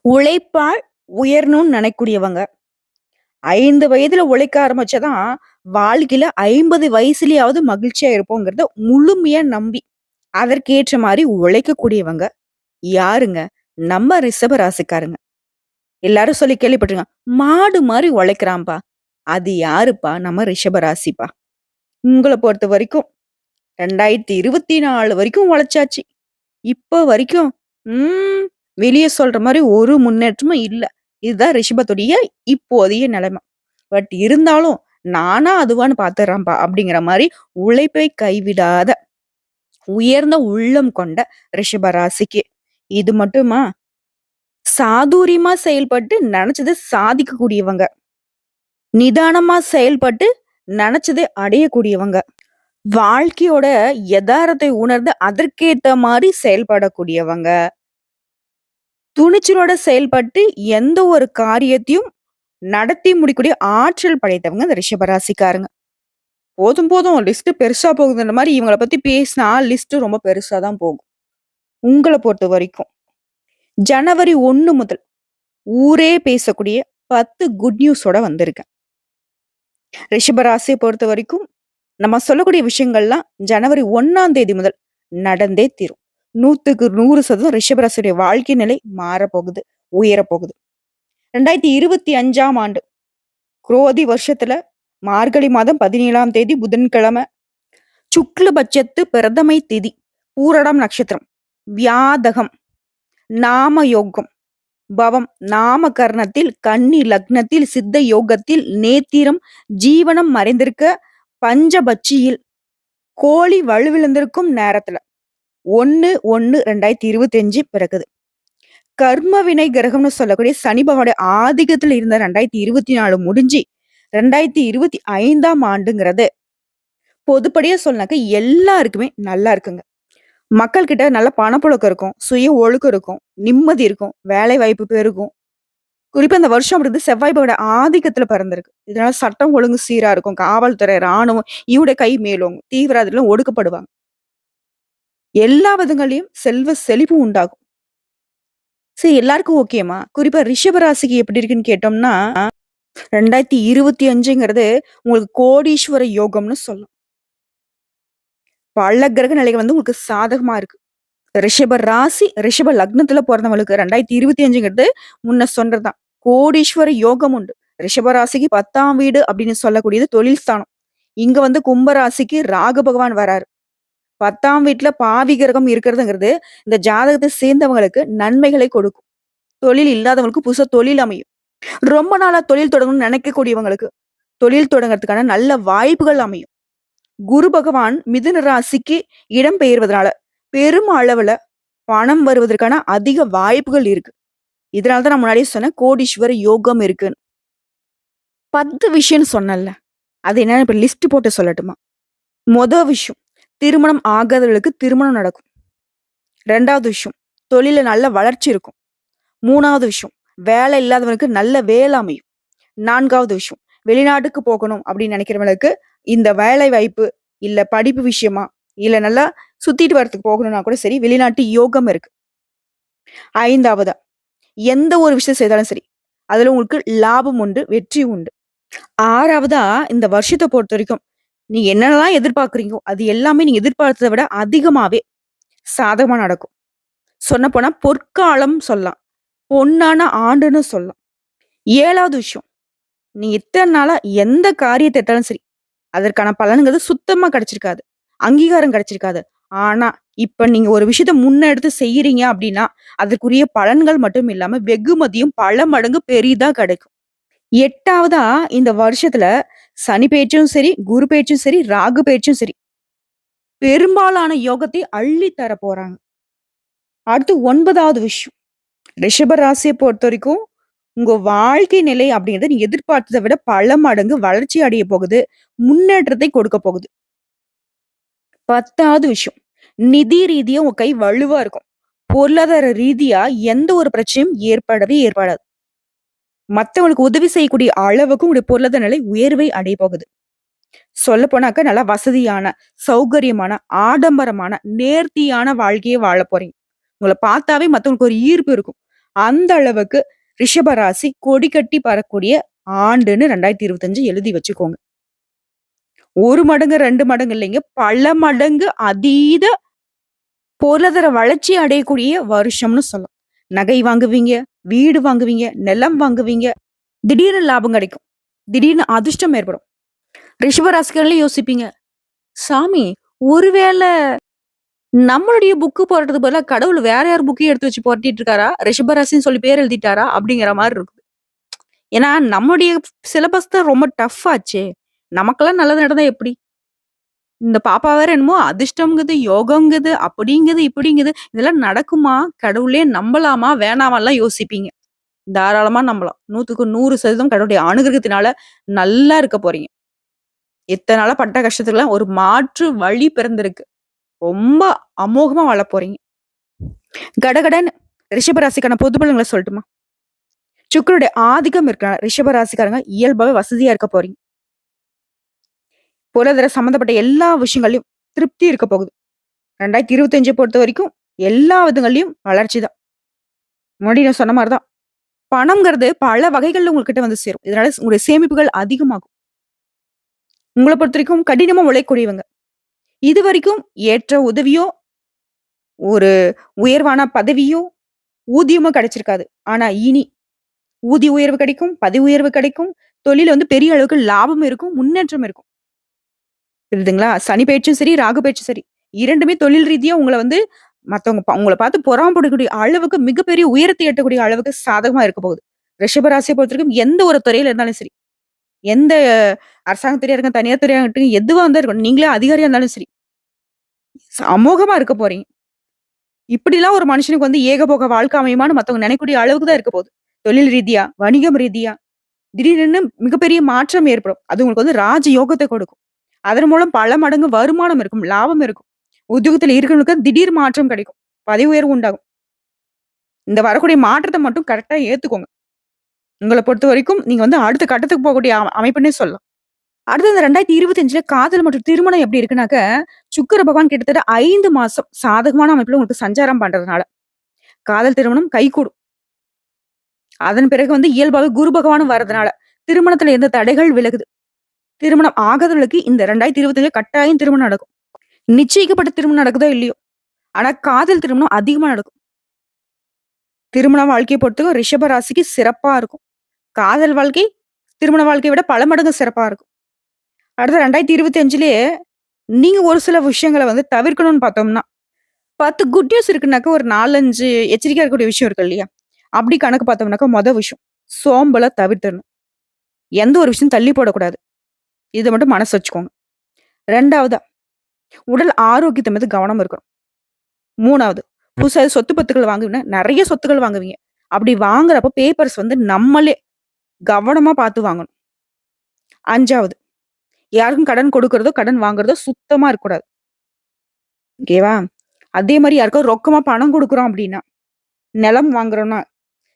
உழைப்பால் உயரணும்னு நினைக்கக்கூடியவங்க. 5 வயதுல உழைக்க ஆரம்பிச்சாதான், வாழ்க்கையில 50 வயசுலயாவது மகிழ்ச்சியா இருப்போங்கிறத முழுமையா நம்பி, அதற்கேற்ற மாரி உழைக்கக்கூடியவங்க யாருங்க? நம்ம ரிஷப ராசிக்காரங்க. எல்லாரும் சொல்லி கேள்விப்பட்டுருக்காங்க. மாடு மாரி உழைக்கிறான்பா. அது யாருப்பா? நம்ம ரிஷப ராசிப்பா. உங்கள பொறுத்த வரைக்கும் 2024 வரைக்கும் உழைச்சாச்சு. இப்ப வரைக்கும், ம் வெளிய சொல்ற மாரி ஒரு முன்னேற்றமும் இல்ல. இதுதான் ரிஷபத்துடைய இப்போதைய நிலைமை. பட் இருந்தாலும், நானா அதுவான்னு பாத்துர்றேன்ப்பா அப்படிங்கிற மாரி உழைப்பை கைவிடாத, உயர்ந்த உள்ளம் கொண்ட ரிஷப ராசிக்கு. இது மட்டுமா? சாதுரியமா செயல்பட்டு நெனச்சத சாதிக்கக்கூடியவங்க. நிதானமா செயல்பட்டு நெனச்சதை அடையக்கூடியவங்க. வாழ்க்கையோட எதார்த்தத்தை உணர்ந்து அதற்கேத்த மாரி செயல்படக்கூடியவங்க. துணிச்சலோட செயல்பட்டு எந்த ஒரு காரியத்தையும் நடத்தி முடிக்கக்கூடிய ஆற்றல் படைத்தவங்க இந்த ரிஷபராசிக்காரங்க. போதும் போதும் லிஸ்ட் பெருசா போகுதுன்ற மாரி இவங்கள பத்தி பேசினா லிஸ்ட் ரொம்ப பெருசா தான் போகும். உங்கள பொறுத்த வரைக்கும். ஜனவரி 1 முதல் ஊரே பேசக்கூடிய 10 குட் நியூஸோட வந்திருக்கேன். ரிஷபராசிய பொறுத்த வரைக்கும் நம்ம சொல்லக்கூடிய விஷயங்கள்லாம் ஜனவரி 1ஆம் தேதி முதல் நடந்தே தீரும். 100க்கு 100% ரிஷபராசியுடைய வாழ்க்கை நிலை மாறப்போகுது, உயரப்போகுது. 2025ஆம் ஆண்டு குரோதி வருஷத்துல மார்கழி மாதம் 17ஆம் தேதி புதன்கிழமை, சுக்லபட்சத்து பிரதமை திதி, பூரடம் நட்சத்திரம், வியாதகம், நாம யோகம், பவம், நாம கர்ணத்தில், கன்னி லக்னத்தில், சித்த யோகத்தில், நேத்திரம், ஜீவனம் மறைந்திருக்க பஞ்சபட்சியில், கோழி வலுவிழந்திருக்கும் நேரத்துல 1/1/2025 பிறக்குது. கர்ம வினை கிரகம்னு சொல்லக்கூடிய சனி பகவானுடைய ஆதிக்கத்துல இருந்த 2024 முடிஞ்சு 2025ஆம் ஆண்டுங்கிறது பொதுப்படியா சொன்னாக்க எல்லாருக்குமே நல்லா இருக்குங்க. மக்கள் கிட்ட நல்ல பணப்புழக்கம் இருக்கும், சுய ஒழுக்கம் இருக்கும், நிம்மதி இருக்கும், வேலை வாய்ப்பு பெருகும். குறிப்பா இந்த வருஷம் அப்படிங்கிறது செவ்வாய் பகவானுடைய ஆதிக்கத்துல பிறந்திருக்கு. இதனால சட்டம் ஒழுங்கு சீரா இருக்கும். காவல்துறை, ராணுவம் இவருடைய கை மேலோங்கும். தீவிரவாதிகள் ஒடுக்கப்படுவாங்க. எல்லா விதங்கள்லயும் செல்வ செழிப்பு உண்டாகும். சரி, எல்லாருக்கும் ஓகேமா? குறிப்பா ரிஷப ராசிக்கு எப்படி இருக்குன்னு கேட்டோம்னா, 2025ங்கிறது உங்களுக்கு கோடீஸ்வர யோகம்னு சொல்லலாம். பல கிரக நிலைகள் வந்து உங்களுக்கு சாதகமா இருக்கு. ரிஷப ராசி, ரிஷப லக்னத்துல பொறந்தவங்களுக்கு 2025ங்கிறது முன்ன சொன்னதுதான். கோடீஸ்வர யோகம் உண்டு. ரிஷப ராசிக்கு 10ஆம் வீடு அப்படின்னு சொல்லக்கூடியது தொழில் ஸ்தானம். இங்க வந்து கும்ப ராசிக்கு ராகு பகவான் வராரு. 10ஆம் வீட்ல பாவி கிரகம் இருக்கிறதுங்கிறது இந்த ஜாதகத்தை சேர்ந்தவங்களுக்கு நன்மைகளை கொடுக்கும். தொழில் இல்லாதவங்களுக்கு புதுசா தொழில் அமையும். ரொம்ப நாளா தொழில் தொடங்கணும்னு நினைக்கக்கூடியவங்களுக்கு தொழில் தொடங்கறதுக்கான நல்ல வாய்ப்புகள் அமையும். குரு பகவான் மிதுன ராசிக்கு இடம் பெயர்வதனால பெரும் அளவுல பணம் வருவதற்கான அதிக வாய்ப்புகள் இருக்கு. இதனாலதான் நான் முன்னாடியே சொன்னேன் கோடீஸ்வர யோகம் இருக்குன்னு. 10 விஷயம்னு சொன்னேன்ல. அது என்னன்னு இப்ப லிஸ்ட் போட்டு சொல்லட்டுமா? விஷயம், திருமணம் ஆகாதவர்களுக்கு திருமணம் நடக்கும். 2வது விஷயம், தொழில நல்ல வளர்ச்சி இருக்கும். 3வது விஷயம், வேலை இல்லாதவனுக்கு நல்ல வேலை அமையும். 4வது விஷயம், வெளிநாட்டுக்கு போகணும் அப்படின்னு நினைக்கிறவங்களுக்கு இந்த வேலை வாய்ப்பு, இல்ல படிப்பு விஷயமா, இல்ல நல்லா சுத்திட்டு வரதுக்கு போகணும்னா கூட சரி, வெளிநாட்டு யோகம் இருக்கு. 5வதா, எந்த ஒரு விஷயம் செய்தாலும் சரி, அதுல உங்களுக்கு லாபம் உண்டு, வெற்றி உண்டு. 6வதா, இந்த வருஷத்த பொறுத்தவரைக்கும், நீங்க என்னென்னலாம் எதிர்பார்க்கிறீங்களோ, அது எல்லாமே நீங்க எதிர்பார்த்தத விட அதிகமாவே சாதகமா நடக்கும். சொல்லப்போனா பொற்காலம் சொல்லலாம். பொன்னான ஆண்டுன்னு சொல்லலாம். 7வது விஷயம், நீங்க இத்தன நாளா எந்த காரியத்த எடுத்தாலும் சரி, அதற்கான பலன்ங்கிறது சுத்தமா கிடைச்சிருக்காது. அங்கீகாரம் கிடைச்சிருக்காது. ஆனா, இப்ப நீங்க ஒரு விஷயத்த முன்னெடுத்து செய்யறீங்க அப்படின்னா, அதற்குரிய பலன்கள் மட்டும் இல்லாம வெகுமதியும் பல மடங்கு பெரிதா கிடைக்கும். 8வதா, இந்த வருஷத்துல சனி பெயர்ச்சியும் சரி, குரு பெயர்ச்சியும் சரி, ராகு பெயர்ச்சியும் சரி, பெரும்பாலான யோகத்தை அள்ளி தர போறாங்க. அடுத்து 9வது விஷயம், ரிஷப ராசிய பொறுத்தவரைக்கும், உங்க வாழ்க்கை நிலை அப்படிங்கிறது நீங்க எதிர்பார்த்தத விட பல மடங்கு வளர்ச்சி அடைய போகுது. முன்னேற்றத்தை கொடுக்க போகுது. 10வது விஷயம், நிதி ரீதியா உங்க கை வலுவா இருக்கும். பொருளாதார ரீதியா எந்த ஒரு பிரச்சனையும் ஏற்படவே ஏற்படாது. மத்தவங்களுக்கு உதவி செய்யக்கூடிய அளவுக்கு உங்களுடைய பொருளாதார நிலை உயர்வை அடைய போகுது. சொல்லப் போனாக்க நல்லா வசதியான, சௌகரியமான, ஆடம்பரமான, நேர்த்தியான வாழ்க்கைய வாழப் போறீங்க. உங்கள பார்த்தாவே மத்தவங்களுக்கு ஒரு ஈர்ப்பு இருக்கும். அந்த அளவுக்கு ரிஷப ராசி கொடி கட்டி பறக்கக்கூடிய ஆண்டுன்னு 2025 எழுதி வச்சுக்கோங்க. 1 மடங்கு, 2 மடங்கு இல்லைங்க. பல மடங்கு அதீத பொருளாதார வளர்ச்சி அடையக்கூடிய வருஷம்னு சொல்லலாம். நகை வாங்குவீங்க, வீடு வாங்குவீங்க, நிலம் வாங்குவீங்க. திடீர்னு லாபம் கிடைக்கும். திடீர்னு அதிர்ஷ்டம் ஏற்படும். ரிஷப ராசிக்காரங்களே யோசிப்பீங்க. சாமி, ஒருவேள நம்மளுடைய புக்கு போடுறதுக்கு பதிலா கடவுள் வேற யார் புக்கையும் எடுத்து வச்சு புரட்டிட்டு இருக்காரா? ரிஷப ராசின்னு சொல்லி பேர் எழுதிட்டாரா? அப்படிங்கிற மாரி இருக்கு. ஏன்னா, நம்முடைய சிலபஸ் தான் ரொம்ப டஃப் ஆச்சே. நமக்கெல்லாம் நல்லது நடந்தா எப்படி? இந்த பாப்பா வேற என்னமோ அதிர்ஷ்டம்ங்குது, யோகம்ங்குது, அப்படிங்குது, இப்படிங்குது. இதெல்லாம் நடக்குமா? கடவுளே நம்பலாமா? வேணாமான்லாம் யோசிப்பீங்க. தாராளமா நம்பலாம். 100க்கு 100% கடவுளுடைய அனுகிரகத்தினால நல்லா இருக்க போறீங்க. இத்தன நாளா பட்ட கஷ்டத்துக்குலாம் ஒரு மாற்று வழி பிறந்திருக்கு. ரொம்ப அமோகமா வாழப் போறீங்க. கடகடன்னு ரிஷப ராசிக்கான பொது பலன்கள சொல்லட்டுமா? சுக்கிரனுடைய ஆதிக்கம் இருக்கனால ரிஷப ராசிக்காரங்க இயல்பாவே வசதியா இருக்க போறீங்க. பொருளாதார சம்மந்தப்பட்ட எல்லா விஷயங்கள்லயும் திருப்தி இருக்க போகுது. 2025 பொறுத்தவரைக்கும் எல்லா விதங்கள்லயும் வளர்ச்சி தான். முன்னாடி நான் சொன்ன மாரி தான். பணம்ங்கிறது பல வகைகள்ல உங்ககிட்ட வந்து சேரும். இதனால உங்களுடைய சேமிப்புகள் அதிகமாகும். உங்கள பொறுத்தவரைக்கும் கடினமா உழைக்கக்கூடியவங்க. இதுவரைக்கும் ஏற்ற உதவியோ, ஒரு உயர்வான பதவியோ, ஊதியமோ கிடைச்சிருக்காது. ஆனா இனி ஊதிய உயர்வு கிடைக்கும், பதவி உயர்வு கிடைக்கும், தொழில்ல வந்து பெரிய அளவுக்கு லாபம் இருக்கும், முன்னேற்றம் இருக்கும். புரியுதுங்களா? சனி பெயர்ச்சியும் சரி, ராகு பெயர்ச்சியும் சரி. 2மே தொழில் ரீதியா உங்கள வந்து மத்தவங்க உங்கள பார்த்து பொறாமப்படக்கூடிய அளவுக்கு மிகப்பெரிய உயரத்தை எட்டக்கூடிய அளவுக்கு சாதகமா இருக்க போகுது. ரிஷப ராசிய பொறுத்தவரைக்கும் எந்த ஒரு துறையில இருந்தாலும் சரி, எந்த அரசாங்க துறையா இருக்கட்டும், தனியார் துறையா இருக்கட்டும், எதுவா இருந்தா இருக்கட்டும், நீங்களே அதிகாரியா இருந்தாலும் சரி, அமோகமா இருக்க போறீங்க. இப்படிலாம் ஒரு மனுஷனுக்கு வந்து ஏகபோக வாழ்க்கை அமையுமான்னு மத்தவங்க நினைக்கக்கூடிய அளவுக்கு தான் இருக்க போகுது. தொழில் ரீதியா, வணிகம் ரீதியா, திடீரென மிகப்பெரிய மாற்றம் ஏற்படும். அது உங்களுக்கு வந்து ராஜ யோகத்த கொடுக்கும். அதன் மூலம் பல மடங்கு வருமானம் இருக்கும், லாபம் இருக்கும். உத்தியோகத்துல இருக்கிறவங்களுக்கு திடீர் மாற்றம் கிடைக்கும். பதவி உயர்வு உண்டாகும். இந்த வரக்கூடிய மாற்றத்த மட்டும் கரெக்ட்டா ஏத்துக்கோங்க. உங்கள பொறுத்தவரைக்கும் நீங்க வந்து அடுத்த கட்டத்துக்கு போகக்கூடிய அமைப்புன்னே சொல்லலாம். அடுத்து இந்த 2025ல காதல் மற்றும் திருமணம் எப்படி இருக்குனாக்க, சுக்கிர பகவான் கிட்டத்தட்ட 5 மாசம் சாதகமான அமைப்புல உங்களுக்கு சஞ்சாரம் பண்றதுனால, காதல் திருமணம் கைகூடும். அதன் பிறகு வந்து இயல்பாவே குரு பகவானும் வர்றதுனால, திருமணத்துல இருந்த தடைகள் விலகுது. திருமணம் ஆகாதவர்களுக்கு இந்த 2025 கட்டாயம் திருமணம் நடக்கும். நிச்சயிக்கப்பட்ட திருமணம் நடக்குதோ இல்லையோ, ஆனா காதல் திருமணம் அதிகமா நடக்கும். திருமண வாழ்க்கைய பொறுத்தவரைக்கும் ரிஷப ராசிக்கு சிறப்பா இருக்கும். காதல் வாழ்க்கை, திருமண வாழ்க்கைய விட பல மடங்கு சிறப்பா இருக்கும். அடுத்து 2025லயே நீங்க ஒரு சில விஷயங்கள வந்து தவிர்க்கணும்னு பார்த்தோம்னா, 10 குட் நியூஸ் இருக்குனாக்க ஒரு 4, 5 எச்சரிக்கையா இருக்கக்கூடிய விஷயம் இருக்கு இல்லையா? அப்படி கணக்கு பார்த்தோம்னாக்க விஷயம், சோம்பல தவிர்த்தரணும். எந்த ஒரு விஷயம் தள்ளி போடக்கூடாது. இத மட்டும் மனசு வச்சுக்கோங்க. 2வதா உடல் ஆரோக்கியத்த மீது கவனம் இருக்கணும். 3வது புதுசா சொத்து பத்துக்கள் வாங்குவீங்கன்னா, நெறைய சொத்துக்கள் வாங்குவீங்க. அப்படி வாங்குறப்ப பேப்பர்ஸ் வந்து நம்மளே கவனமா பார்த்து வாங்கணும். 5வது யாருக்கும் கடன் கொடுக்கிறதோ, கடன் வாங்குறதோ சுத்தமா இருக்கக்கூடாது. ஓகேவா? அதே மாரி யாருக்கோ ரொக்கமா பணம் குடுக்குறோம் அப்படின்னா, நிலம் வாங்குறோம்னா,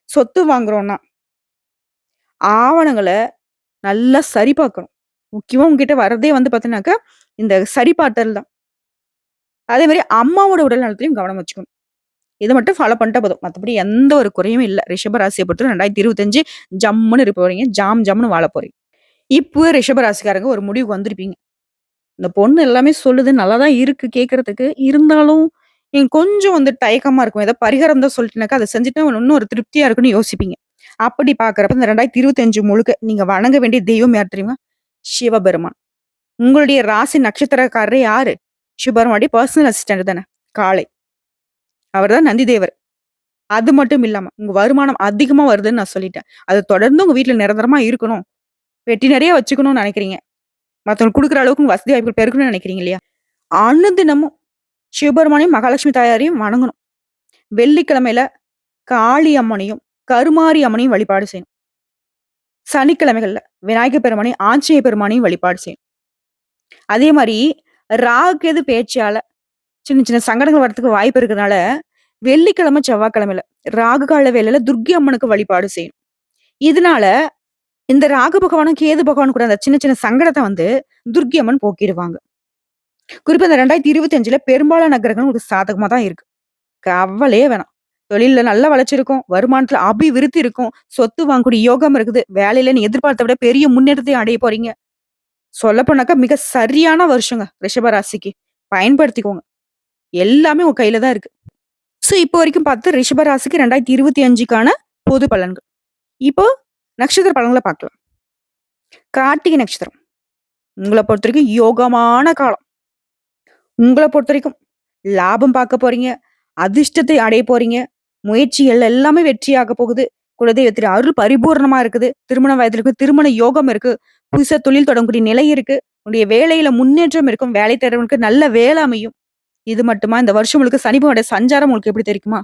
சொத்து வாங்குறோம்னா, ஆவணங்கள நல்லா சரி பார்க்கணும். முக்கியமா உங்ககிட்ட வரதே வந்து பார்த்தீங்கன்னாக்கா, இந்த சரிபார்த்தல் தான். அதே மாரி அம்மாவோட உடல் நலத்திலயும் கவனம் வச்சுக்கணும். இத மட்டும் ஃபாலோ பண்ணிட்டா போதும். மத்தபடி எந்த ஒரு குறையும் இல்ல. ரிஷப ராசிய பொறுத்தவரை 2025 ஜம்முன்னு இருக்க போறீங்க. ஜாம் ஜம்முன்னு வாழ போறீங்க. இப்பவே ரிஷப ராசிக்காரங்க ஒரு முடிவுக்கு வந்திருப்பீங்க. இந்த பொண்ணு எல்லாமே சொல்லுது. நல்லா தான் இருக்கு கேட்கறதுக்கு. இருந்தாலும் எனக்கு கொஞ்சம் வந்து தயக்கமா இருக்கும். ஏதாவது பரிகாரம் தான் சொல்லிட்டுனாக்கா, அத செஞ்சுட்டா இன்னும் ஒரு திருப்தியா இருக்குன்னு யோசிப்பீங்க. அப்படி பார்க்கிறப்ப இந்த 2025 முழுக்க நீங்க வணங்க வேண்டிய தெய்வம் யார் தெரியுமா? சிவபெருமான். உங்களுடைய ராசி நட்சத்திரக்காரர் யாரு? சிவபெருமானுடைய பெர்சனல் அசிஸ்டன்ட் தானே. காளை. அவர் தான் நந்தி தேவர். அது மட்டும் இல்லாம, உங்க வருமானம் அதிகமா வருதுன்னு நான் சொல்லிட்டேன். அது தொடர்ந்து உங்க வீட்ல நிரந்தரமா இருக்கணும். பெட்டி நெறைய வச்சுக்கணும்னு நெனைக்கிறீங்க. மத்தவங்களுக்கு குடுக்குற அளவுக்கு உங்க வசதி வாய்ப்புகள் பெருக்கணும்னு நெனைக்கிறீங்க இல்லையா? அனுதினமும் சிவபெருமானையும், மகாலட்சுமி தாயாரையும் வணங்கணும். வெள்ளிக்கிழமையில காளி அம்மனையும், கருமாரி அம்மனையும் வழிபாடு செய்யணும். சனிக்கிழமைகள்ல விநாயகர் பெருமானையும், ஆஞ்சநேய பெருமானையும் வழிபாடு செய்யணும். அதே மாரி ராகு கேது பேச்சால சின்ன சின்ன சங்கடங்கள் வரதுக்கு வாய்ப்பு இருக்கிறதுனால, வெள்ளிக்கிழமை, செவ்வாய்க்கிழமையில ராகு கால வேளையில துர்க்கை அம்மனுக்கு வழிபாடு செய்யணும். இதனால இந்த ராகு பகவானும், கேது பகவானும் கூட அந்த சின்ன சின்ன சங்கடத்த வந்து துர்க்கை அம்மன் போக்கிடுவாங்க. குறிப்பா இந்த 2025ல பெரும்பாலான கிரகங்கள் உங்களுக்கு சாதகமா தான் இருக்கு. கவலையே வேணாம். தொழில்ல நல்ல வளர்ச்சி இருக்கும். வருமானத்துல அபிவிருத்தி இருக்கும். சொத்து வாங்கக்கூடிய யோகம் இருக்குது. வேலையில நீ எதிர்பார்த்த விட பெரிய முன்னேற்றத்தையும் அடைய போறீங்க. சொல்லப்போனாக்கா மிக சரியான வருஷங்க ரிஷப ராசிக்கு. பயன்படுத்திக்கோங்க. எல்லாமே உங்க கையில தான் இருக்கு. இப்போ வரைக்கும் பார்த்து ரிஷப ராசிக்கு 2025க்கான பொது பலன்கள். இப்போ நட்சத்திர பலன்கள பார்க்கலாம். கார்த்திகை நட்சத்திரம். உங்கள பொறுத்தவரைக்கும் யோகமான காலம். உங்கள பொறுத்தவரைக்கும் லாபம் பார்க்க போறீங்க. அதிர்ஷ்டத்தை அடைய போறீங்க. முயற்சிகள் எல்லாமே வெற்றியாக போகுது. குலதெய்வத்தின் அருள் பரிபூரணமா இருக்குது. திருமண வயதில இருக்கு. திருமண யோகம் இருக்கு. புதுசா தொழில் தொடங்கக்கூடிய நிலை இருக்கு. உங்களுடைய வேலையில முன்னேற்றம் இருக்கும். வேலை தேடுறவங்களுக்கு நல்ல வேலை அமையும். இது மட்டுமா இந்த வருஷம் முழுக்க சனி பகவானுடைய சஞ்சாரம் உங்களுக்கு எப்படி தெரியுமா?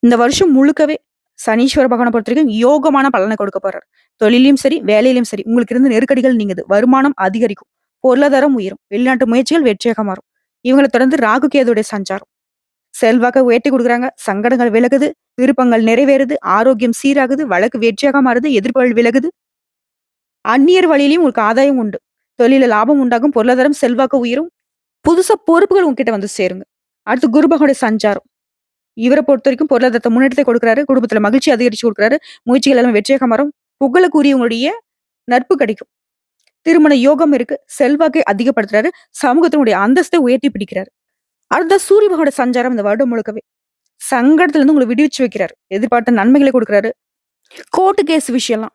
இந்த வருஷம் முழுக்கவே சனீஸ்வர பகவான பொறுத்தவரைக்கும் யோகமான பலனை கொடுக்க போறாரு. தொழிலையும் சரி, வேலையிலும் சரி உங்களுக்கு இருந்த நெருக்கடிகள் நீங்குது. வருமானம் அதிகரிக்கும். பொருளாதாரம் உயரும். வெளிநாட்டு முயற்சிகள் வெற்றியாக மாறும். இவங்கள தொடர்ந்து ராகு கேதுவுடைய சஞ்சாரம். செல்வாக்க உயர்த்தி குடுக்குறாங்க. சங்கடங்கள் விலகுது. விருப்பங்கள் நிறைவேறுது. ஆரோக்கியம் சீராகுது. வழக்கு வெற்றியாக மாறுது. எதிர்ப்புகள் விலகுது. அந்நியர் வழியிலயும் உங்களுக்கு ஆதாயம் உண்டு. தொழில லாபம் உண்டாகும். பொருளாதாரம் செல்வாக்கு உயரும். புதுசா பொறுப்புகள் உங்ககிட்ட வந்து சேருங்க. அடுத்து குரு பகவானுடைய சஞ்சாரம். இவர பொறுத்தவரைக்கும் பொருளாதாரத்த முன்னேற்றத்தை கொடுக்குறாரு. குடும்பத்துல மகிழ்ச்சி அதிகரிச்சு குடுக்குறாரு. முயற்சிகள் எல்லாம் வெற்றியாக மாறும். புகழுக்குரியவங்களுடைய நட்பு கிடைக்கும். திருமண யோகம் இருக்கு. செல்வாக்கை அதிகப்படுத்துறாரு. சமூகத்தினுடைய அந்தஸ்தை உயர்த்தி பிடிக்கிறாரு. அடுத்த சூரிய பகவானோட சஞ்சாரம் இந்த வருடம் முழுக்கவே சங்கடத்துல இருந்து உங்களை விடுவிச்சு வைக்கிறாரு. எதிர்பார்த்த நன்மைகளை கொடுக்குறாரு. கோர்ட்டு கேஸ் விஷயம்லாம்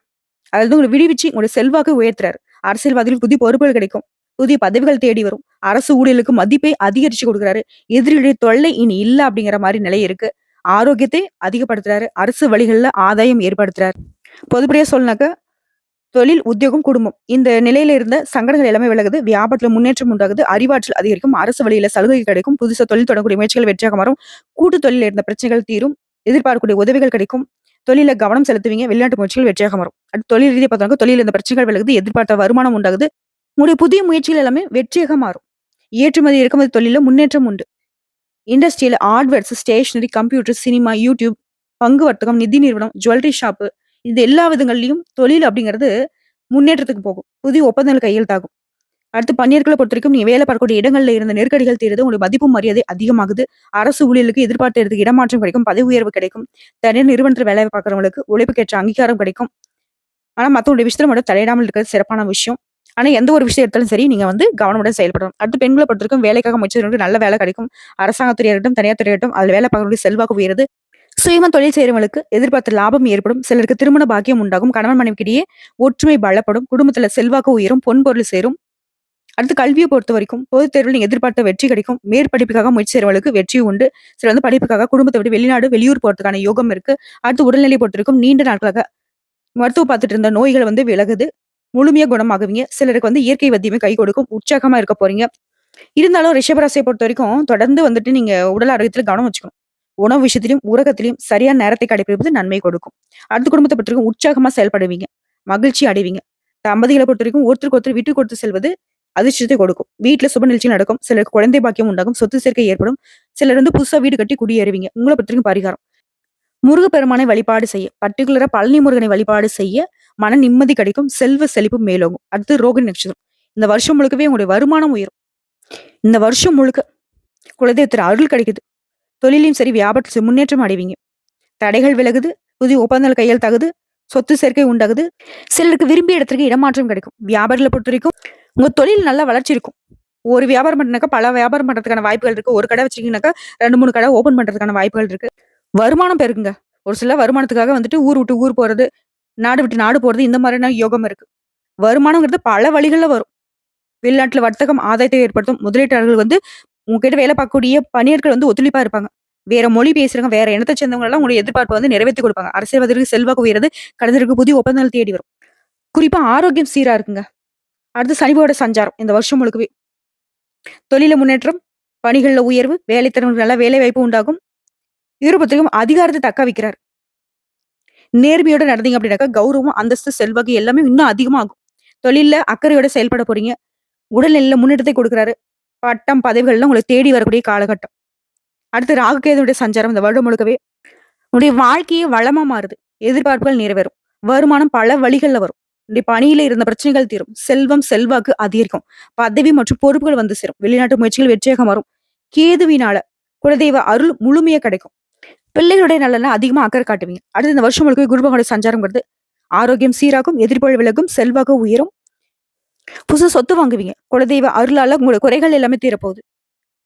அதுல இருந்து உங்களை விடுவிச்சு உங்களுடைய செல்வாக்கை உயர்த்துறாரு. அரசியல்வாதிகளுக்கு புதிய பொறுப்புகள் கிடைக்கும். புதிய பதவிகள் தேடி வரும். அரசு ஊழியர்களுக்கு மதிப்பை அதிகரிச்சு கொடுக்குறாரு. எதிரிகளுடைய தொல்லை இனி இல்ல அப்படிங்கிற மாதிரி நிலை இருக்கு. ஆரோக்கியத்தை அதிகப்படுத்துறாரு. அரசு வழிகள்ல ஆதாயம் ஏற்படுத்துறாரு. பொதுப்படியா சொல்லனாக்க தொழில், உத்தியோகம், குடும்பம் இந்த நிலையில இருந்த சங்கடங்கள் எல்லாமே விலகுது. வியாபாரத்துல முன்னேற்றம் உண்டாகுது. அறிவாற்றல் அதிகரிக்கும். அரசு வழியில சலுகை கிடைக்கும். புதுசா தொழில் தொடங்கக்கூடிய முயற்சிகள் வெற்றியாக மாறும். கூட்டு தொழில இருந்த பிரச்சனைகள் தீரும். எதிர்பார்க்கக்கூடிய உதவிகள் கிடைக்கும். தொழில கவனம் செலுத்துவீங்க. வெளிநாட்டு முயற்சிகள் வெற்றியாக மாறும். அடுத்து தொழில் ரீதியா பார்த்தாங்க தொழில் இருந்த பிரச்சனைகள் விலகுது. எதிர்பார்த்த வருமானம் உண்டாகுது. உங்களுடைய புதிய முயற்சிகள் எல்லாமே வெற்றியாக மாறும். ஏற்றுமதி, இறக்குமதி தொழில முன்னேற்றம் உண்டு. இண்டஸ்ட்ரியில hardwares, stationery, computer, cinema, YouTube, பங்கு வர்த்தகம், நிதி நிறுவனம், ஜுவல்லரி ஷாப்பு இது எல்லா விதங்கள்லயும் தொழில் அப்படிங்கிறது முன்னேற்றத்துக்கு போகும். புதிய ஒப்பந்தங்கள் கையெழுத்தாகும். அடுத்து பணியாட்கள பொறுத்தவரைக்கும் நீங்க வேலை பார்க்கக்கூடிய இடங்கள்ல இருந்த நெருக்கடிகள் தீருது. உங்களுக்கு மதிப்பு மரியாதை அதிகமாகுது. அரசு ஊழியர்களுக்கு எதிர்பார்த்த இடத்துக்கு இடமாற்றம் கிடைக்கும். பதவி உயர்வு கிடைக்கும். தனியார் நிறுவனத்துல வேலை பார்க்குறவங்களுக்கு உழைப்புக்கேற்ற அங்கீகாரம் கிடைக்கும். ஆனா மத்தவங்களுடைய விஷயத்துல மட்டும் தலையிடாமல் இருக்கிறது சிறப்பான விஷயம். ஆனா எந்த ஒரு விஷயம் எடுத்தாலும் சரி நீங்க வந்து கவனமுடன் செயல்படணும். அடுத்து பெண்கள பொறுத்தவரைக்கும் வேலைக்காக முயற்சிக்கிறவங்களுக்கு நல்ல வேலை கிடைக்கும். அரசாங்கத் துறையா இருக்கட்டும், தனியார் துறையா இருக்கட்டும் அதுல வேலை பார்க்கறவங்களுக்கு செல்வாக்கு உயருது. சுயமா தொழில் செய்றவங்களுக்கு எதிர்பார்த்த லாபம் ஏற்படும். சிலருக்கு திருமண பாக்கியம் உண்டாகும். கணவன் மனைவிக்கிடையே ஒற்றுமை பலப்படும். குடும்பத்துல செல்வாக்கு உயரும். பொன் பொருள் சேரும். அடுத்து கல்வியை பொறுத்த வரைக்கும் பொதுத் தேர்வில் நீங்க எதிர்பார்த்த வெற்றி கிடைக்கும். மேற்படிப்புக்காக முயற்சி செய்றவங்களுக்கு வெற்றி உண்டு. சிலர் வந்து படிப்புக்காக குடும்பத்தை விட்டு வெளிநாடு, வெளியூர் போறதுக்கான யோகம் இருக்கு. அடுத்து உடல்நிலை பொறுத்த வரைக்கும் நீண்ட நாட்களாக மருத்துவம் பார்த்துட்டு இருந்த நோய்கள் வந்து விலகுது. முழுமையா குணமாகுவீங்க. சிலருக்கு வந்து இயற்கை வைத்தியமே கை கொடுக்கும். உற்சாகமா இருக்க போறீங்க. இருந்தாலும் ரிஷபராசியை பொறுத்த வரைக்கும் தொடர்ந்து வந்துட்டு நீங்க உடல் ஆரோக்கியத்துல கவனம் வச்சுக்கணும். உணவு விஷயத்திலும், உறக்கத்திலும் சரியான நேரத்தை கடைபிடிப்பது நன்மை கொடுக்கும். அடுத்த குடும்பத்தை பொறுத்த வரைக்கும் உற்சாகமா செயல்படுவீங்க. மகிழ்ச்சி அடைவீங்க. தம்பதிகளை பொறுத்த வரைக்கும் ஒருத்தருக்கு ஒருத்தர் விட்டு கொடுத்து செல்வது அதிர்ஷ்டத்தை கொடுக்கும். வீட்டுல சுப நிகழ்ச்சி நடக்கும். சிலருக்கு குழந்தை பாக்கியம் உண்டாகும். சொத்து சேர்க்கை ஏற்படும். சிலர் வந்து புதுசா வீடு கட்டி குடியேறுவீங்க. உங்களை பொறுத்த வரைக்கும் பரிகாரம் முருகப்பெருமானை வழிபாடு செய்ய, பர்டிகுலரா பழனி முருகனை வழிபாடு செய்ய மன நிம்மதி கிடைக்கும். செல்வ செழிப்பு மேலோங்கும். அடுத்து ரோகிணி நட்சத்திரம். இந்த வருஷம் முழுக்கவே உங்களுடைய வருமானம் உயரும். இந்த வருஷம் முழுக்க குலதெய்வத்தின் அருள் கிடைக்குது. தொழிலையும் சரி வியாபாரத்தில் முன்னேற்றம் அடைவீங்க. தடைகள் விலகுது. புதிய ஒப்பந்தங்கள் கையெழுத்தாகுது. சொத்து சேர்க்கை உண்டாகுது. சிலருக்கு விரும்பிய இடத்திற்கு இடமாற்றம் கிடைக்கும். வியாபாரங்களை பொறுத்த வரைக்கும் உங்க தொழில் நல்லா வளர்ச்சி இருக்கும். ஒரு வியாபாரம் பண்ணாக்கா பல வியாபாரம் பண்றதுக்கான வாய்ப்புகள் இருக்கு. ஒரு கடை வச்சிருக்கீங்கன்னாக்கா 2, 3 கடை ஓபன் பண்றதுக்கான வாய்ப்புகள் இருக்கு. வருமானம் பெருக்குங்க. ஒரு சில வருமானத்துக்காக வந்துட்டு ஊர் விட்டு ஊர் போறது, நாடு விட்டு நாடு போறது இந்த மாதிரியான யோகம் இருக்கு. வருமானம்ங்கிறது பல வழிகள்ல வரும். வெளிநாட்டுல வர்த்தகம் ஆதாயத்தை ஏற்படுத்தும். முதலீட்டாளர்கள் வந்து உங்ககிட்ட வேலை பார்க்கக்கூடிய பணியாட்கள் வந்து ஒத்துழைப்பா இருப்பாங்க. வேற மொழி பேசுறவங்க, வேற இனத்தை சேர்ந்தவங்க எல்லாம் உங்களுடைய எதிர்பார்ப்பை வந்து நிறைவேத்தி கொடுப்பாங்க. அரசியல்வாதிகளுக்கு செல்வாக்கு உயருது. கலைஞருக்கு புதிய ஒப்பந்தங்கள் தேடி வரும். குறிப்பா ஆரோக்கியம் சீரா இருக்குங்க. அடுத்து சனிவோட சஞ்சாரம் இந்த வருஷம் முழுக்கவே தொழில முன்னேற்றம், பணிகள்ல உயர்வு, வேலைத்திறனுக்கு நல்ல வேலை வாய்ப்பு உண்டாகும். இவரை பொறுத்தவரைக்கும் அதிகாரத்தை தக்க வைக்கிறார். நேர்மையோட நடந்தீங்க அப்படின்னாக்கா கௌரவம், அந்தஸ்து, செல்வாக்கு எல்லாமே இன்னும் அதிகமாகும். தொழில்ல அக்கறையோட செயல்பட போறீங்க. உடல்நிலையில முன்னேற்றத்தை கொடுக்குறாரு. பட்டம், பதவிகள்லாம் உங்களை தேடி வரக்கூடிய காலகட்டம். அடுத்து ராகுகேதுடைய சஞ்சாரம் இந்த வருடம் முழுக்கவே உன்னுடைய வாழ்க்கையே வளமா மாறுது. எதிர்பார்ப்புகள் நிறைவேறும். வருமானம் பல வழிகள்ல வரும். உன்னுடைய பணியில இருந்த பிரச்சனைகள் தீரும். செல்வம், செல்வாக்கு அதிகரிக்கும். பதவி மற்றும் பொறுப்புகள் வந்து சேரும். வெளிநாட்டு முயற்சிகள் வெற்றியாக மாறும். கேதுவினால குலதெய்வ அருள் முழுமையா கிடைக்கும். பிள்ளைகளுடைய நலன்ல அதிகமா அக்கறை காட்டுவீங்க. அடுத்து இந்த வருஷம் முழுக்கவே குரு பகவானுடைய சஞ்சாரம்ங்கிறது ஆரோக்கியம் சீராகும், எதிர்ப்புகள் விலகும், செல்வாக்கு உயரும், புதுசா சொத்து வாங்குவீங்க. குலதெய்வ அருளால உங்களோட குறைகள் எல்லாமே தீரப்போகுது.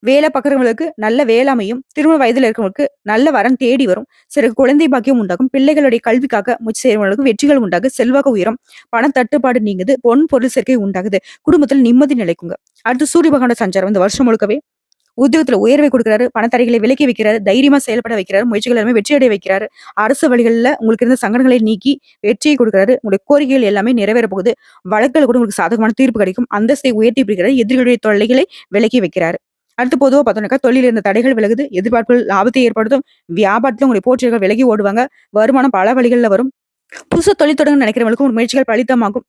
வேலை பார்க்குறவங்களுக்கு நல்ல வேலை அமையும். திருமண வயதில இருக்கிறவங்களுக்கு நல்ல வரன் தேடி வரும். சிலருக்கு குழந்தை பாக்கியம் உண்டாகும். பிள்ளைகளுடைய கல்விக்காக முயற்சி செய்றவங்களுக்கு வெற்றிகள் உண்டாகும். செல்வாக்கு உயரும். பண தட்டுப்பாடு நீங்குது. பொன், பொருள் சேர்க்கை உண்டாகுது. குடும்பத்தில் நிம்மதி நிலைக்குங்க. அடுத்து சூரிய பகவானோட சஞ்சாரம் இந்த வருஷம் முழுக்கவே உத்தியோகத்துல உயர்வை குடுக்குறாரு. பணத்தடைகளை விலக்கி வைக்கிறாரு. தைரியமா செயல்பட வைக்கிறாரு. முயற்சிகள் எல்லாமே வெற்றி அடைய வைக்கிறாரு. அரசு வழிகள்ல உங்களுக்கு இருந்த சங்கடங்களை நீக்கி வெற்றியை குடுக்குறாரு. உங்களுடைய கோரிக்கைகள் எல்லாமே நிறைவேற போகுது. வழக்குல கூட உங்களுக்கு சாதகமான தீர்ப்பு கிடைக்கும். அந்தஸ்தை உயர்த்தி பிடிக்கிறாரு. எதிரிகளுடைய தொல்லைகளை விலக்கி வைக்கிறாரு. அடுத்து பொதுவா பார்த்தோம்னாக்கா, தொழில்ல இருந்த தடைகள் விலகுது. எதிர்பார்ப்புகள் லாபத்தை ஏற்படுத்தும். வியாபாரத்துல உங்களுடைய போட்டியாளர்கள் விலகி ஓடுவாங்க. வருமானம் பல வழிகள்ல வரும். புதுசா தொழில் தொடங்க நினைக்கிறவங்களுக்கும் உங்க முயற்சிகள் பலிதமாகும்.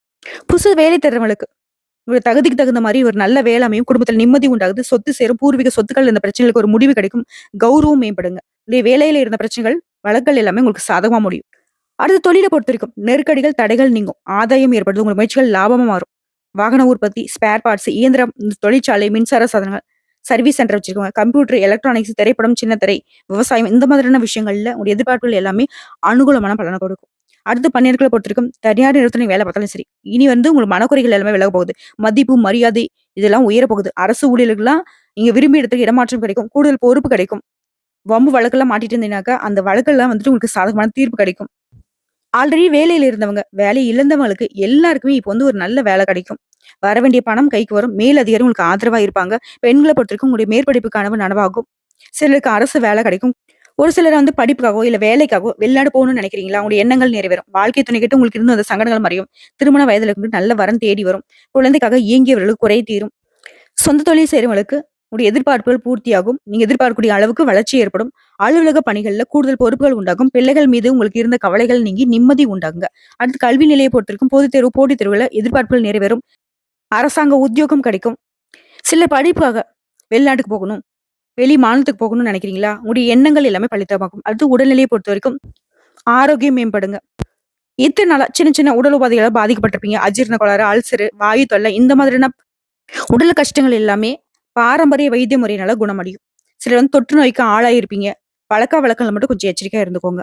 புதுசு வேலை தேடுறவங்களுக்கு உங்க தகுதிக்கு தகுந்த மாரி ஒரு நல்ல வேலை அமையும். குடும்பத்துல நிம்மதி உண்டாகுது. சொத்து சேரும். பூர்வீக சொத்துக்கள் இருந்த பிரச்சனைகளுக்கு ஒரு முடிவு கிடைக்கும். கௌரவம் மேம்படுங்க. உங்களுடைய வேலையில இருந்த பிரச்சனைகள், வழக்குகள் எல்லாமே உங்களுக்கு சாதகமா முடியும். அடுத்து தொழில பொறுத்தவரைக்கும் நெருக்கடிகள், தடைகள் நீங்கும். ஆதாயம் ஏற்படுது. உங்க முயற்சிகள் லாபமா மாறும். வாகன உற்பத்தி, ஸ்பேர் பார்ட்ஸ், இயந்திரம், தொழிற்சாலை, மின்சார சாதனங்கள், சர்வீஸ் சென்டர் வச்சிருக்கவங்க, கம்ப்யூட்டர், எலக்ட்ரானிக்ஸ், திரைப்படம், சின்ன திரை, விவசாயம் இந்த மாதிரியான விஷயங்கள்ல உங்களுடைய எதிர்பார்ப்புகள் எல்லாமே அனுகூலமான பலன கொடுக்கும். அடுத்து பணியாட்கள பொறுத்தவரைக்கும் தனியார் நிறுவனத்துல நீங்க வேலை பார்த்தாலும் சரி, இனி வந்து உங்களுக்கு மனக்குறைகள் எல்லாமே விலக போகுது. மதிப்பு, மரியாதை இதெல்லாம் உயர போகுது. அரசு ஊழியர்களுக்கெல்லாம் நீங்க விரும்பிய இடத்துக்கு இடமாற்றம் கிடைக்கும். கூடுதல் பொறுப்பு கிடைக்கும். வம்பு வழக்கெல்லாம் மாட்டிட்டு இருந்தீங்கன்னாக்கா, அந்த வழக்கெல்லாம் வந்துட்டு உங்களுக்கு சாதகமான தீர்ப்பு கிடைக்கும். ஆல்ரெடி வேலையில இருந்தவங்க, வேலை இழந்தவங்களுக்கு எல்லாருக்குமே இப்ப வந்து ஒரு நல்ல வேலை கிடைக்கும். வர வேண்டிய பணம் கைக்கு வரும். மேல் அதிகாரி உங்களுக்கு ஆதரவா இருப்பாங்க. பெண்கள பொறுத்தவரைக்கும் உங்களுடைய மேற்படிப்பு கனவு நனவாகும். சிலருக்கு அரசு வேலை கிடைக்கும். ஒரு சிலர் வந்து படிப்புக்காகவோ, இல்ல வேலைக்காகவோ வெளிநாடு போகணும்னு நினைக்கிறீங்களா? உங்களுடைய எண்ணங்கள் நிறைவேறும். வாழ்க்கை துணை கிட்ட உங்களுக்கு இருந்த அந்த சங்கடங்கள் மறையும். திருமண வயதில இருக்கும்போது நல்ல வரன் தேடி வரும். குழந்தைக்காக ஏங்கியவர்களுக்கு குறை தீரும். சொந்த தொழில் செய்றவங்களுக்கு உங்களுடைய எதிர்பார்ப்புகள் பூர்த்தியாகும். நீங்க எதிர்பார்க்கக்கூடிய அளவுக்கு வளர்ச்சி ஏற்படும். அலுவலக பணிகள்ல கூடுதல் பொறுப்புகள் உண்டாகும். பிள்ளைகள் மீது உங்களுக்கு இருந்த கவலைகள் நீங்கி நிம்மதி உண்டாகுங்க. அடுத்து கல்வி நிலையை பொறுத்திருக்கும் பொதுத் தேர்வு, போட்டித் தேர்வுல எதிர்பார்ப்புகள் நிறைவேறும். அரசாங்க உத்தியோகம் கிடைக்கும். சிலர் படிப்புக்காக வெளிநாட்டுக்கு போகணும், வெளி மாநிலத்துக்கு போகணும்னு நினைக்கிறீங்களா? உங்களுடைய எண்ணங்கள் எல்லாமே பலிதமாகும். அடுத்து உடல்நிலையை பொறுத்தவரைக்கும் ஆரோக்கியம் மேம்படுங்க. இத்தன நாளா சின்ன சின்ன உடல் உபாதைகளால பாதிக்கப்பட்டிருப்பீங்க. அஜீரண கோளாறு, அல்சரு, வாயு தொல்லை இந்த மாதிரியான உடல் கஷ்டங்கள் எல்லாமே பாரம்பரிய வைத்திய முறையினால குணமடையும். சிலர் வந்து தொற்று நோய்க்கு ஆளாயிருப்பீங்க. பழக்கவழக்கங்கள்ல மட்டும் கொஞ்சம் எச்சரிக்கையா இருந்துக்கோங்க.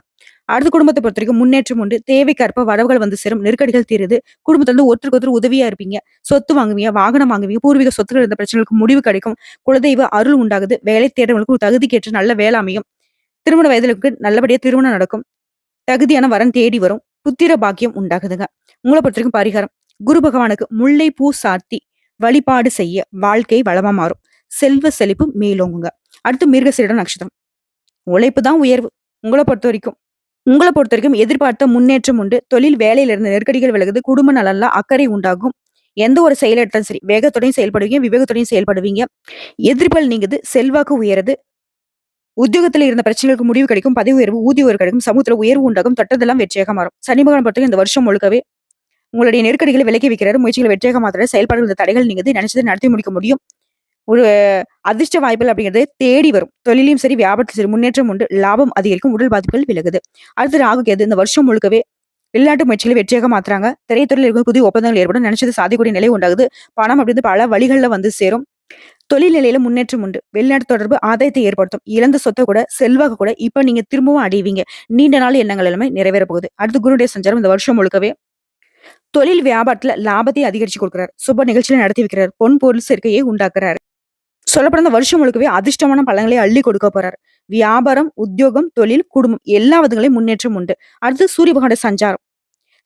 அடுத்த குடும்பத்த பொறுத்தவரைக்கும் முன்னேற்றம் உண்டு. தேவைக்கேற்ப வரவுகள் வந்து சேரும். நெருக்கடிகள் தீருது. குடும்பத்துல வந்து ஒருத்தருக்கு ஒருத்தர் உதவியா இருப்பீங்க. சொத்து வாங்குவீங்க, வாகனம் வாங்குவீங்க. பூர்வீக சொத்துக்கள் இருந்த பிரச்சனைகளுக்கு முடிவு கிடைக்கும். குலதெய்வ அருள் உண்டாகுது. வேலை தேடுறவங்களுக்கு ஒரு தகுதிக்கேற்ற நல்ல வேலை அமையும். திருமண வயதிற்கு நல்லபடியா திருமணம் நடக்கும். தகுதியான வரன் தேடி வரும். புத்திர பாக்கியம் உண்டாகுதுங்க. உங்கள பொறுத்தவரைக்கும் பரிகாரம். குரு பகவானுக்கு முல்லை பூ சாத்தி வழிபாடு செய்ய வாழ்க்கை வளமா மாறும். செல்வ செழிப்பு மேலோங்குங்க. அடுத்து மிருகசீரிட நட்சத்திரம். உழைப்பு தான் உயர்வு. உங்கள பொறுத்தவரைக்கும் உங்கள பொறுத்தவரைக்கும் எதிர்பார்த்த முன்னேற்றம் உண்டு. தொழில் வேலையில இருந்த நெருக்கடிகள் விலகுது. குடும்ப நலன்ல அக்கறை உண்டாகும். எந்த ஒரு செயல் எடுத்தாலும் சரி, வேகத்துடையும் செயல்படுவீங்க, விவேகத்துடையும் செயல்படுவீங்க. எதிர்ப்புகள் நீங்குது. செல்வாக்கு உயருது. உத்தியோகத்துல இருந்த பிரச்சனைகளுக்கு முடிவு கிடைக்கும். பதவி உயர்வு, ஊதிய உயர்வு கிடைக்கும். சமூகத்துல உயர்வு உண்டாகும். தொட்டதெல்லாம் வெற்றியாக மாறும். சனி பகவான் பொறுத்தவரைக்கும் இந்த வருஷம் முழுக்கவே உங்களுடைய நெருக்கடிகளை விலக்கி வைக்கிறாரு. முயற்சிகளை வெற்றியாக மாத்துறாரு. செயல்பாடுகள் இந்த தடைகள் நீங்குது. நினைச்சதை நடத்தி முடிக்க முடியும். ஒரு அதிர்ஷ்ட வாய்ப்புகள் அப்படிங்கிறது தேடி வரும். தொழிலையும் சரி, வியாபாரத்திலும் சரி முன்னேற்றம் உண்டு. லாபம் அதிகரிக்கும். உடல் பாதிப்புகள் விலகுது. அடுத்து ராகு கேது இந்த வருஷம் முழுக்கவே வெளிநாட்டு முயற்சிகளை வெற்றியாக மாத்துறாங்க. திரைத்துறையில் இருக்க புதிய ஒப்பந்தங்கள் ஏற்படும். நினைச்சது சாதிக்கூடிய நிலை உண்டாகுது. பணம் அப்படின்னு பல வழிகள்ல வந்து சேரும். தொழில் நிலையில முன்னேற்றம் உண்டு. வெளிநாட்டு தொடர்பு ஆதாயத்தை ஏற்படுத்தும். இழந்த சொத்தை கூட, செல்வாக்கு கூட இப்ப நீங்க திரும்பவும் அடைவீங்க. நீண்ட நாள் எண்ணங்கள் எல்லாமே நிறைவேற போகுது. அடுத்து குருடைய சஞ்சாரம் இந்த வருஷம் முழுக்கவே தொழில் வியாபாரத்துல லாபத்தை அதிகரிச்சு கொடுக்கிறார். சுப நிகழ்ச்சிகளை நடத்தி வைக்கிறார். பொன் பொருள் சேர்க்கையை உண்டாக்குறாரு. சொல்லப்போனா இந்த வருஷம் முழுக்கவே அதிர்ஷ்டமான பலன்களை அள்ளி கொடுக்க போறாரு. வியாபாரம், உத்தியோகம், தொழில், குடும்பம் எல்லா விதங்களையும் முன்னேற்றம் உண்டு. அடுத்து சூரிய பகவானுடைய சஞ்சாரம்.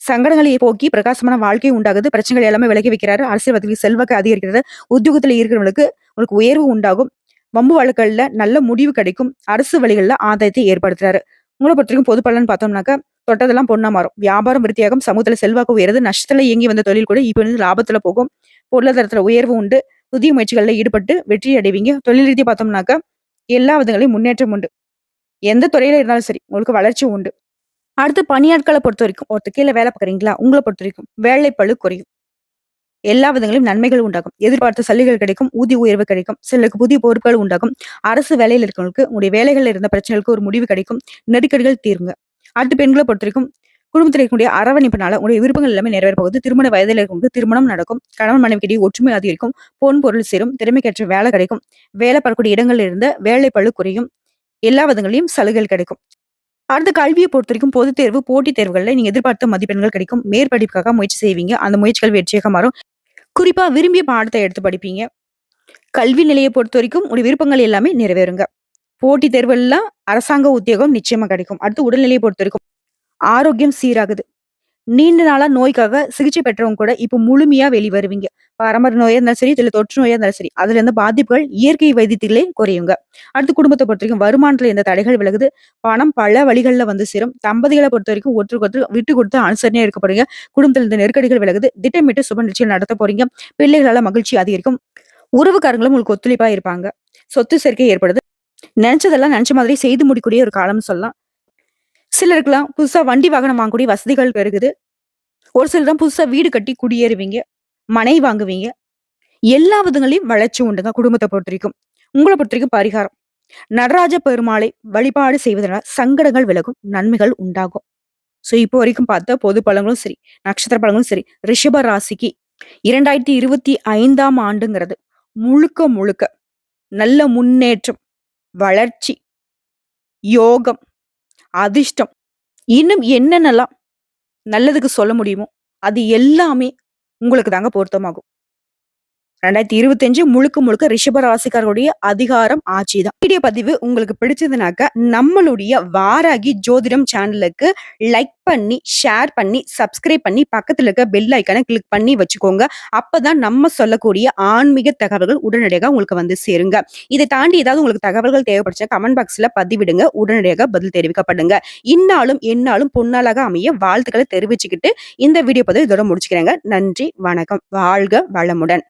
சங்கடங்களை போக்கி பிரகாசமான வாழ்க்கை உண்டாகுது. பிரச்சனைகள் எல்லாமே விலகி வைக்கிறாரு. அரசியல்வாதிகளுக்கு செல்வாக்கு அதிகரிக்கிறது. உத்தியோகத்துல இருக்கிறவங்களுக்கு உங்களுக்கு உயர்வு உண்டாகும். வம்பு வழக்குகள்ல நல்ல முடிவு கிடைக்கும். அரசு வழிகள்ல ஆதாயத்தை ஏற்படுத்துறாரு. உங்களை பொறுத்தவரைக்கும் பொது பலன் பார்த்தோம்னாக்கா தொட்டதெல்லாம் பொண்ணா மாறும். வியாபாரம் விருத்தியாகும். சமூகத்துல செல்வாக்கு உயருது. நஷ்டத்துல இயங்கி வந்த தொழில் கூட இப்ப வந்து லாபத்துல போகும். பொருளாதாரத்துல உயர்வு உண்டு. புதிய முயற்சிகள்ல ஈடுபட்டு வெற்றி அடைவீங்க. தொழில் ரீதியா பார்த்தோம்னாக்கா எல்லா விதங்களையும் முன்னேற்றம் உண்டு. எந்த துறையில இருந்தாலும் சரி உங்களுக்கு வளர்ச்சி உண்டு. அடுத்து பணியாட்களை பொறுத்த வரைக்கும் ஒருத்தர் கீழே வேலை பார்க்குறீங்களா? உங்கள பொறுத்த வரைக்கும் வேலை பளு குறையும். எல்லா விதங்களிலும் நன்மைகள் உண்டாகும். எதிர்பார்த்த சலுகைகள் கிடைக்கும். ஊதிய உயர்வு கிடைக்கும். சிலருக்கு புதிய பொறுப்புகள் உண்டாகும். அரசு வேலையில இருக்கவங்களுக்கு உங்களுடைய வேலைகள்ல இருந்த பிரச்சனைகளுக்கு ஒரு முடிவு கிடைக்கும். நெருக்கடிகள் தீருங்க. அடுத்து பெண்களை பொறுத்த வரைக்கும் குடும்பத்தில் இருக்கக்கூடிய அரவணைப்பினால உங்களுடைய விருப்பங்கள் எல்லாமே நிறைவேற போகுது. திருமண வயதில் இருக்கவங்களுக்கு திருமணம் நடக்கும். கணவன் மனைவிக்கிடையே ஒற்றுமை அதிகரிக்கும். பொன் பொருள் சேரும். திறமைக்கேற்ற வேலை கிடைக்கும். வேலை பார்க்கக்கூடிய இடங்கள்ல இருந்த வேலை பளு குறையும். எல்லா விதங்களையும் சலுகைகள் கிடைக்கும். அடுத்து கல்விய பொறுத்தவரைக்கும் பொதுத் தேர்வு, போட்டித் தேர்வுகள்ல நீங்க எதிர்பார்த்த மதிப்பெண்கள் கிடைக்கும். மேற்படிப்புக்காக முயற்சி செய்வீங்க. அந்த முயற்சிகள் வெற்றியாக மாறும். குறிப்பா விரும்பிய பாடத்த எடுத்து படிப்பீங்க. கல்வி நிலைய பொறுத்தவரைக்கும் உங்களுடைய விருப்பங்கள் எல்லாமே நிறைவேறுங்க. போட்டித் தேர்வுலாம் அரசாங்க உத்தியோகம் நிச்சயமா கிடைக்கும். அடுத்து உடல்நிலைய பொறுத்தவரைக்கும் ஆரோக்கியம் சீராகுது. நீண்ட நாளா நோய்க்காக சிகிச்சை பெற்றவங்க கூட இப்ப முழுமையா வெளிவருவீங்க. பரம்பரை நோயா இருந்தாலும் சரி, இல்ல தொற்று நோயா இருந்தாலும் சரி, அதுல இருந்து பாதிப்புகள் இயற்கை வைத்தியத்திலே குறையுங்க. அடுத்து குடும்பத்த பொறுத்தவரைக்கும் வருமானத்துல எந்த தடைகள் விலகுது. பணம் பல வழிகள்ல வந்து சேரும். தம்பதிகள பொறுத்தவரைக்கும் ஒருத்தருக்கு ஒருத்தர் விட்டு குடுத்து அனுசரணையா இருக்க போறீங்க. குடும்பத்துல இருந்த நெருக்கடிகள் விலகுது. திட்டமிட்டு சுப நிச்சயம் நடத்த போறீங்க. பிள்ளைகளால மகிழ்ச்சி அதிகரிக்கும். உறவுக்காரங்களும் உங்களுக்கு ஒத்துழைப்பா இருப்பாங்க. சொத்து சேர்க்கை ஏற்படுது. நினைச்சதெல்லாம் நினைச்ச மாதிரி செய்து முடிக்கக்கூடிய ஒரு காலம்னு சொல்லலாம். சிலருக்குலாம் புதுசா வண்டி வாகனம் வாங்கக்கூடிய வசதிகள் பெருகுது. ஒரு சிலர் தான் புதுசா வீடு கட்டி குடியேறுவீங்க. மனை வாங்குவீங்க. எல்லா விதங்களையும் வளர்ச்சி உண்டுங்க குடும்பத்த பொறுத்தவரைக்கும். உங்கள பொறுத்தவரைக்கும் பரிகாரம். நடராஜ பெருமாளை வழிபாடு செய்வதனால சங்கடங்கள் விலகும். நன்மைகள் உண்டாகும். இப்போ வரைக்கும் பார்த்த பொது பலன்களும் சரி, நட்சத்திர பலன்களும் சரி, ரிஷப ராசிக்கு 2025ஆம் ஆண்டுங்கிறது முழுக்க முழுக்க நல்ல முன்னேற்றம், வளர்ச்சி, யோகம், அதிர்ஷ்டம் இன்னும் என்னென்னலாம் நல்லதுக்கு சொல்ல முடியுமோ, அது எல்லாமே உங்களுக்கு தாங்க பொருத்தமாகும். 2025 முழுக்க முழுக்க ரிஷப ராசிக்காரருடைய அதிகாரம் ஆட்சி தான். வீடியோ பதிவு உங்களுக்கு பிடிச்சதுனாக்க நம்மளுடைய வாராகி ஜோதிடம் சேனலுக்கு லைக் பண்ணி, ஷேர் பண்ணி, சப்ஸ்கிரைப் பண்ணி, பக்கத்துல இருக்க பெல் ஐக்கான கிளிக் பண்ணி வச்சுக்கோங்க. அப்பதான் நம்ம சொல்லக்கூடிய ஆன்மீக தகவல்கள் உடனடியாக உங்களுக்கு வந்து சேருங்க. இதை தாண்டி ஏதாவது உங்களுக்கு தகவல்கள் தேவைப்படுச்சா கமெண்ட் பாக்ஸ்ல பதிவிடுங்க. உடனடியாக பதில் தெரிவிக்கப்படுங்க. இந்நாளும் எந்நாளும் பொன்னாளாக அமைய வாழ்த்துக்களை தெரிவிச்சுக்கிட்டு இந்த வீடியோ பதிவு இதோட முடிச்சுக்கிறேங்க. நன்றி, வணக்கம். வாழ்க வளமுடன்.